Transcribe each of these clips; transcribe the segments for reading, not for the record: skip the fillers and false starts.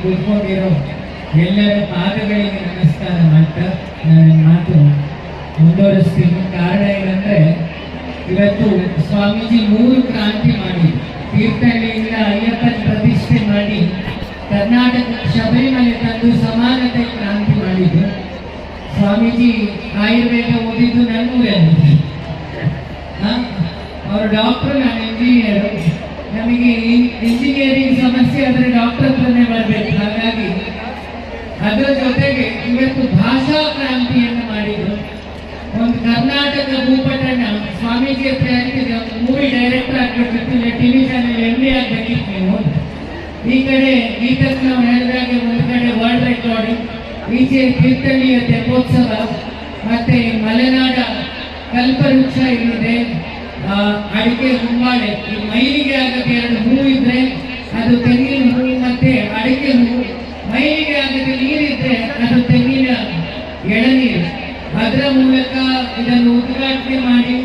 ಕೂತ್ಕೊಂಡಿರೋ ಎಲ್ಲರ ಪಾದಗಳಿಗೆ ನಮಸ್ಕಾರ ಮಾಡ್ತಾ ನನ್ನ ಮಾತು ಮುಂದುವರಿಸ್ತೀನಿ. ಕಾರಣ ಏನಂದ್ರೆ, ಇವತ್ತು ಸ್ವಾಮೀಜಿ 3 ಕ್ರಾಂತಿ ಮಾಡಿ ತೀರ್ಥಹಳ್ಳಿಯಿಂದ ಅಯ್ಯಪ್ಪನ ಪ್ರತಿಷ್ಠೆ ಮಾಡಿ ಕರ್ನಾಟಕ ಶಬರಿಮಲೆ ತಂದು ಸಮಾನತೆ ಕ್ರಾಂತಿ ಮಾಡಿದ್ರು. ಸ್ವಾಮೀಜಿ ಆಯುರ್ವೇದ ಓದಿದ್ದು ನನ್ನೂರಲ್ಲಿ, ಅವರು ಡಾಕ್ಟರ್, ನಾನು ಇಂಜಿನಿಯರು. ನಮಗೆ ಇಂಜಿನಿಯರಿಂಗ್ ಸಮಸ್ಯೆ ಆದರೆ ಡಾಕ್ಟರ್ ಹತ್ರನೇ ಬರಬೇಕು. ಹಾಗಾಗಿ ಅದರ ಜೊತೆಗೆ ಇವತ್ತು ಭಾಷಾ ಕ್ರಾಂತಿಯನ್ನು ಮಾಡಿದ್ರು. ಒಂದು ಕರ್ನಾಟಕ ಭೂಪಟನ ಸ್ವಾಮೀಜಿ ಹತ್ರ ಹೇಳ್ತಿದ್ದೆ, ಒಂದು ಮೂವಿ ಡೈರೆಕ್ಟರ್ ಆಗಬೇಕಿತ್ತು, ಇಲ್ಲ ಟಿವಿ ಚಾನೆಲ್ MD ಆಗಬೇಕಿತ್ತು ನೀವು. ಈ ಕಡೆ ಗೀತಕ್ಕೆ ನಾವು ಹೇಳಿದಾಗೆ ಒಂದು ಕಡೆ ವರ್ಲ್ಡ್ ರೆಕಾರ್ಡಿಂಗ್, ಈಚೆ ತೀರ್ಥಹಳ್ಳಿಯ ತೆಪ್ಪೋತ್ಸವ, ಮತ್ತೆ ಮಲೆನಾಡ ಕಲ್ಪವೃಕ್ಷ ಇಲ್ಲಿದೆ, ಅಡಿಕೆ ಹುಂಬಾಳೆ. ಈ ಮೈಲಿಗೆ ಆಗಕ್ಕೆ 2 ಹೂವು ಇದ್ರೆ ಅದು ತೆಂಗಿನ ಹೂವು ಮತ್ತೆ ಅಡಿಕೆ ಹೂವು, ಮೈಲಿಗೆ ಆಗಕ್ಕೆ ನೀರಿದ್ರೆ ಅದು ತೆಂಗಿನ ಎಳನೀರು. ಅದರ ಮೂಲಕ ಇದನ್ನು ಉದ್ಘಾಟನೆ ಮಾಡಿ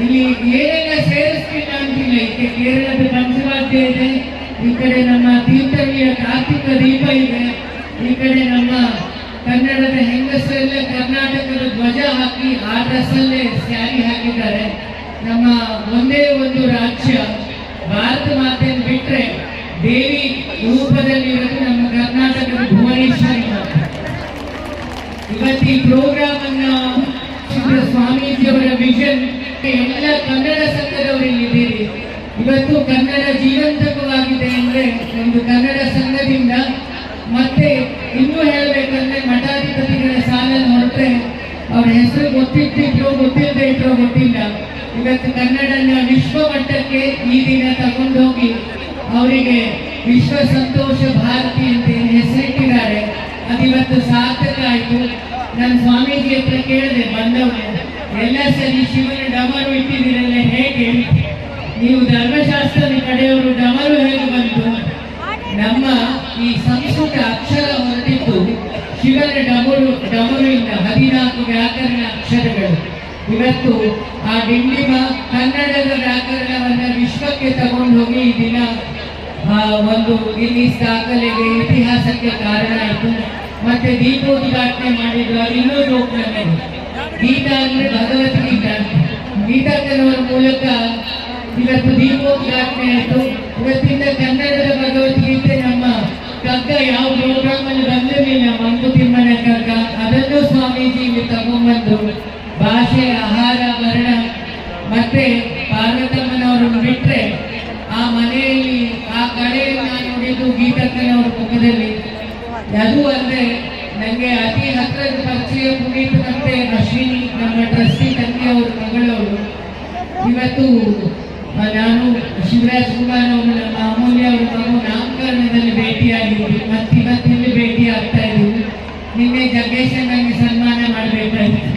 ಇಲ್ಲಿ ಏನೆಲ್ಲ ಸೇರಿಸ್ತಿಲ್ಲ ಅಂತಿಲ್ಲ. ಈ ಕೇರಳದ ಪಂಚವಾದ್ಯ ಇದೆ, ಈ ಕಡೆ ನಮ್ಮ ತೀರ್ಥಹಳ್ಳಿಯ ಕಾರ್ತಿಕ ದೀಪ ಇದೆ, ಈ ಕಡೆ ನಮ್ಮ ಕನ್ನಡದ ಹೆಂಗಸರಲ್ಲೇ ಕರ್ನಾಟಕದ ಧ್ವಜ ಹಾಕಿ ಆ ಡ್ರೆಸ್ಸಲ್ಲೇ ಸ್ಯಾರಿ ಹಾಕಿದ್ದಾರೆ. ನಮ್ಮ ಒಂದೇ ಒಂದು ರಾಜ್ಯ ಭಾರತ ಮಾತೆಯನ್ನು ಬಿಟ್ಟರೆ ದೇವಿ ರೂಪದಲ್ಲಿ ಇರೋದು ನಮ್ಮ ಕರ್ನಾಟಕದ ಭುವನೇಶ್ವರಿ ಮಾತೆ. ಇವತ್ತು ಈ ಪ್ರೋಗ್ರಾಮ್ ಅನ್ನು ಸ್ವಾಮೀಜಿಯವರ ವಿಷನ್ ಎಲ್ಲ ಕನ್ನಡ ಸಂಘದವರು ಇಲ್ಲಿದ್ದೀರಿ. ಇವತ್ತು ಕನ್ನಡ ಜೀವಂತಕವಾಗಿದೆ ಅಂದ್ರೆ ಒಂದು ಕನ್ನಡ ಸಂಘದಿಂದ. ಮತ್ತೆ ಇನ್ನೂ ಹೇಳಬೇಕಂದ್ರೆ ಮಠಾಧಿಪತಿಗಳ ಸಾಲನ್ನು ಹೊರಟ್ರೆ ಅವ್ರ ಹೆಸರು ಗೊತ್ತಿಟ್ಟಿದ್ರು ಗೊತ್ತಿಲ್ಲದೆ ಇಟ್ಟರು ಗೊತ್ತಿಲ್ಲ. ಇವತ್ತು ಕನ್ನಡನ ವಿಶ್ವ ಮಟ್ಟಕ್ಕೆ ಈ ದಿನ ತಗೊಂಡೋಗಿ ಅವರಿಗೆ ವಿಶ್ವ ಸಂತೋಷ ಭಾರತಿ ಅಂತ ಹೆಸರಿಟ್ಟಿದ್ದಾರೆ. ಅದಿವತ್ತು ಸಾರ್ಥಕ ಆಯಿತು. ನಾನು ಸ್ವಾಮೀಜಿ ಹತ್ರ ಕೇಳಿದೆ, ಬಂದವರು ಎಲ್ಲ ಸರಿ ಶಿವನ ಡಮರು ಇಟ್ಟಿದ್ದೀರಲ್ಲ, ಹೇಗೆ ನೀವು ಧರ್ಮಶಾಸ್ತ್ರದ ಕಡೆಯವರು ಡಮರು ಹೇಗೆ ಬಂತು? ನಮ್ಮ ಈ ಸಂಸ್ಕೃತ ಅಕ್ಷರ ಹೊರಟಿದ್ದು ಶಿವನ ಡಮರುವಿಂದ 14 ವ್ಯಾಕರಣ ಅಕ್ಷರಗಳು. ಇವತ್ತು ಆ ಡಿಂಡಿಮ ಕನ್ನಡದ ವ್ಯಾಕರಣವನ್ನ ವಿಶ್ವಕ್ಕೆ ತಗೊಂಡು ಹೋಗಿ ಈ ದಿನ ಒಂದು ಗಿನ್ನಿಸ್ ದಾಖಲೆಗೆ ಇತಿಹಾಸಕ್ಕೆ ಕಾರಣ ಆಯಿತು. ಮತ್ತೆ ದೀಪೋದ್ಘಾಟನೆ ಮಾಡಿದ್ರು. ಅದು ಇನ್ನೂ ಜೋಕ್ ನನಗೆ. ಗೀತಾ ಅಂದ್ರೆ ಭಗವದ್ಗೀತಾ, ಗೀತಾಕನವರ ಮೂಲಕ ಇವತ್ತು ದೀಪೋದ್ಘಾಟನೆ ಆಯಿತು. ಇವತ್ತಿಂದ ಕನ್ನಡದ ಭಗವದ್ಗೀತೆ ನಮ್ಮ ಕಗ್ಗ ಯಾವ ಪ್ರೋಗ್ರಾಮ್ ಅಲ್ಲಿ ಬಂದಿರಲಿಲ್ಲ, ಮಂಕುತಿಮ್ಮನ ಕಗ್ಗ, ಅದನ್ನು ಸ್ವಾಮೀಜಿ ಇಲ್ಲಿ ತಗೊಂಡ್ಬಂದು ಭಾಷೆ, ಆಹಾರ, ವರ್ಣ ಮತ್ತೆ ಪಾರ್ವತಮ್ಮನವರನ್ನು ಬಿಟ್ಟರೆ ಆ ಮನೆಯಲ್ಲಿ ಆ ಕಡೆಯಲ್ಲಿ ನಾನು ನೋಡಿದ್ದು ಗೀತಕ್ಕನವರ ಮುಖದಲ್ಲಿ. ಅದು ಅಲ್ಲದೆ ನನಗೆ ಅತಿ ಹತ್ತಿರದ ಪರಿಚಯ ಪುನೀತ್ ಮತ್ತೆ ಅಶ್ವಿನಿ, ನಮ್ಮ ಟ್ರಸ್ಟಿ ತಂದೆಯವರು ಮಗಳವರು. ಇವತ್ತು ನಾನು ಶಿವರಾಜ್ ಕುಮಾರ್ ಅವರು, ನಮ್ಮ ಅಮೂಲ್ಯ ಅವರು ನಾವು ನಾಮಕರಣದಲ್ಲಿ ಭೇಟಿಯಾಗಿದ್ವಿ. ಇವತ್ತಿಲ್ಲಿ ಭೇಟಿ ಆಗ್ತಾ ಇದ್ದೀವಿ. ನಿನ್ನೆ ಜಗ್ಗೇಶನ್ ನನಗೆ ಸನ್ಮಾನ ಮಾಡಬೇಕಾಗಿತ್ತು.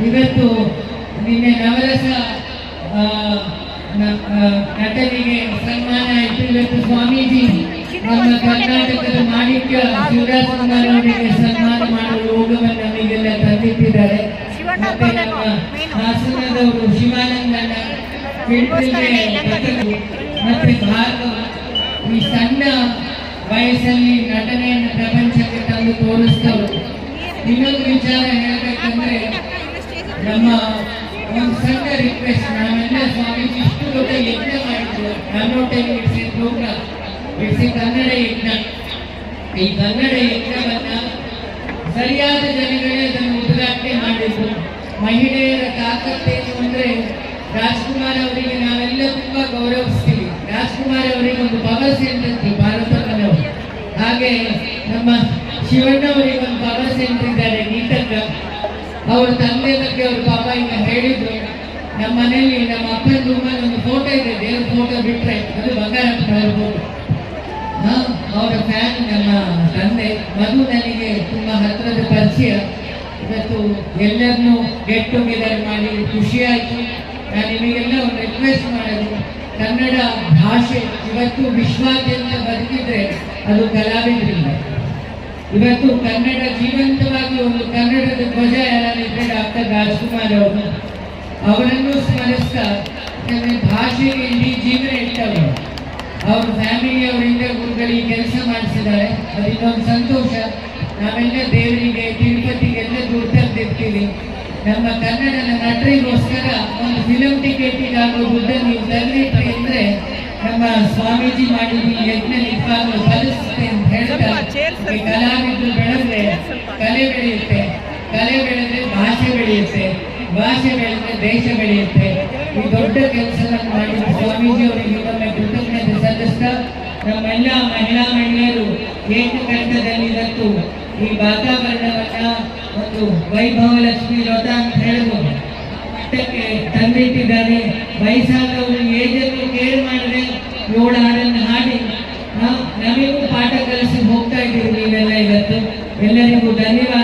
ಇವತ್ತು ನಿನ್ನೆ ನವರಸ ನಟನಿಗೆ ಸನ್ಮಾನ ಆಯಿತು. ಇವತ್ತು ಸ್ವಾಮೀಜಿ ನಮ್ಮ ಕರ್ನಾಟಕದ ಮಾಣಿಕ್ಯ ಶಿವರಾಜ್ ಕುಮಾರ್ ಅವರಿಗೆ ಸನ್ಮಾನ ಮಾಡುವ ಯೋಗವನ್ನು ನಮಗೆಲ್ಲ ತಂದಿಟ್ಟಿದ್ದಾರೆ. ಮತ್ತೆ ನಮ್ಮ ಹಾಸನದವರು ಶಿವಾನಂದನ, ಮತ್ತೆ ಭಾರ್ಗವ ಈ ಸಣ್ಣ ವಯಸ್ಸಲ್ಲಿ ನಟನೆಯನ್ನು ಪ್ರಪಂಚಕ್ಕೆ ತಂದು ತೋರಿಸ್ತವರು. ಇನ್ನೊಂದು ವಿಚಾರ ಹೇಳಬೇಕಂದ್ರೆ, ನಮ್ಮ ಒಂದು ಸಣ್ಣ ರಿಕ್ವೆಸ್ಟ್, ನಾವೆಲ್ಲ ಸ್ವಾಮೀಜಿ ಇಷ್ಟು ದೊಡ್ಡ ಯಜ್ಞ ಮಾಡಿದ್ರು. It's a programme, it's a Kannada ಯಜ್ಞ. ಈ ಕನ್ನಡ ಯಜ್ಞವನ್ನ ಸರಿಯಾದ ಜನಗಳೇ ಅದನ್ನು ಉದ್ಘಾಟನೆ ಮಾಡಿದ್ರು. ಮಹಿಳೆಯರ ತಾಕತ್ತೇನು ಅಂದ್ರೆ, ರಾಜ್ಕುಮಾರ್ ಅವರಿಗೆ ನಾವೆಲ್ಲ ತುಂಬಾ ಗೌರವಿಸ್ತೀವಿ. ರಾಜ್ಕುಮಾರ್ ಅವರಿಗೆ ಒಂದು ಪವರ್ ಸೆಂಟರ್ ಇತ್ತು ಭಾರತಕ್ಕನವರು. ಹಾಗೆ ನಮ್ಮ ಶಿವಣ್ಣವರಿಗೆ ಒಂದು ಪವರ್ ಸೆಂಟರ್ ಇದ್ದಾರೆ ಗೀತಕ್ಕ. ಅವ್ರ ತಂದೆ ಬಗ್ಗೆ ಅವ್ರ ಪಾಪ ಈಗ ಹೇಳಿದ್ರು. ನಮ್ಮ ಮನೆಯಲ್ಲಿ ನಮ್ಮ ಅಪ್ಪನ ರೂಮಲ್ಲಿ ಒಂದು ಫೋಟೋ ಇದೆ, ದೇವ್ರ ಫೋಟೋ ಬಿಟ್ರೆ ಅದು ಬಂಗಾರಪ್ಪನವ್ರ ಫೋಟೋ. ಅವರ ಫ್ಯಾನ್ ನಮ್ಮ ತಂದೆ. ಮಧು ನನಗೆ ತುಂಬಾ ಹತ್ತಿರದ ಪರಿಚಯ. ಇವತ್ತು ಎಲ್ಲರನ್ನೂ ಗೆಟ್ ಟುಗೆದರ್ ಮಾಡಿ ಖುಷಿ ಆಯಿತು. ನಾನು ನಿಮಗೆಲ್ಲ ಒಂದು ರಿಕ್ವೆಸ್ಟ್ ಮಾಡೋದು, ಕನ್ನಡ ಭಾಷೆ ಇವತ್ತು ವಿಶ್ವಾದ್ಯಂತ ಬದುಕಿದ್ರೆ ಅದು ಕಲಾವಿದರಿಂದ. ಇವತ್ತು ಕನ್ನಡ ಜೀವಂತವಾಗಿ ಒಂದು ಕನ್ನಡದ ಧ್ವಜ ಯಾರಿದ್ರೆ ಡಾಕ್ಟರ್ ರಾಜ್ಕುಮಾರ್ ಅವರು, ಅವರನ್ನು ಸ್ಮರಿಸ್ತಾ ಭಾಷೆಗೆ ಇಡೀ ಜೀವನ ಇಟ್ಟವರು. ಅವ್ರ ಫ್ಯಾಮಿಲಿಯವರಿಂದ ಗುರುಗಳ ಮಗಳು ಈ ಕೆಲಸ ಮಾಡಿಸಿದ್ದಾರೆ, ಅದು ಇನ್ನೊಂದು ಸಂತೋಷ. ನಾವೆಲ್ಲ ದೇವರಿಗೆ ತಿರುಪತಿಗೆಲ್ಲ ದುಡ್ಡು ತಂದಿರ್ತೀವಿ. ನಮ್ಮ ಕನ್ನಡದ ನಟರಿಗೋಸ್ಕರ ಒಂದು ಫಿಲಮ್ ಟಿಕೆಟಿಗೆ ಆಗೋ ದುಡ್ಡನ್ನು ನೀವು ತಂದಿಟ್ರಿ ಅಂದ್ರೆ ನಮ್ಮ ಸ್ವಾಮೀಜಿ ಮಾಡಿದ ಈ ಯಜ್ಞ ನಿಜವಾಗ್ಲೂ ಫಲಿಸುತ್ತೆ ಅಂತ ಹೇಳ್ತಾ, ಈ ಕಲಾವಿದರು ಬೆಳೆದ್ರೆ ಕಲೆ ಬೆಳೆಯುತ್ತೆ, ಕಲೆ ಬೆಳೆದ್ರೆ ಭಾಷೆ ಬೆಳೆಯುತ್ತೆ, ಭಾಷೆ ಬೆಳೆದ್ರೆ ದೇಶ ಬೆಳೆಯುತ್ತೆ. ಈ ದೊಡ್ಡ ಕೆಲಸವನ್ನು ಮಾಡಿದ ಸ್ವಾಮೀಜಿ ಅವರಿಗೆ ಇನ್ನೊಮ್ಮೆ ಕೃತಜ್ಞತೆ ಸಲ್ಲಿಸ್ತಾ, ನಮ್ಮೆಲ್ಲ ಮಹಿಳೆಯರು ಏಕಕಂಠದಲ್ಲಿ ಇವತ್ತು ಈ ವಾತಾವರಣವನ್ನ ಒಂದು ವೈಭವ ಲಕ್ಷ್ಮಿ ವ್ರತ ಅಂತ ಹೇಳ್ಬೋದು ಮಟ್ಟಕ್ಕೆ ತಂದಿಟ್ಟಿದ್ದಾರೆ. ವಯಸ್ಸಾದವರು ಏಜನ್ನು ಕೇರ್ ಮಾಡಿದ್ರೆ 7 ಹಾಡನ್ನು ಹಾಡಿ ನಮಗೂ ಪಾಠ ಕಲಿಸಿ ಹೋಗ್ತಾ ಇದ್ದೀವಿ ನೀವೆಲ್ಲ ಇವತ್ತು. ಎಲ್ಲರಿಗೂ ಧನ್ಯವಾದ.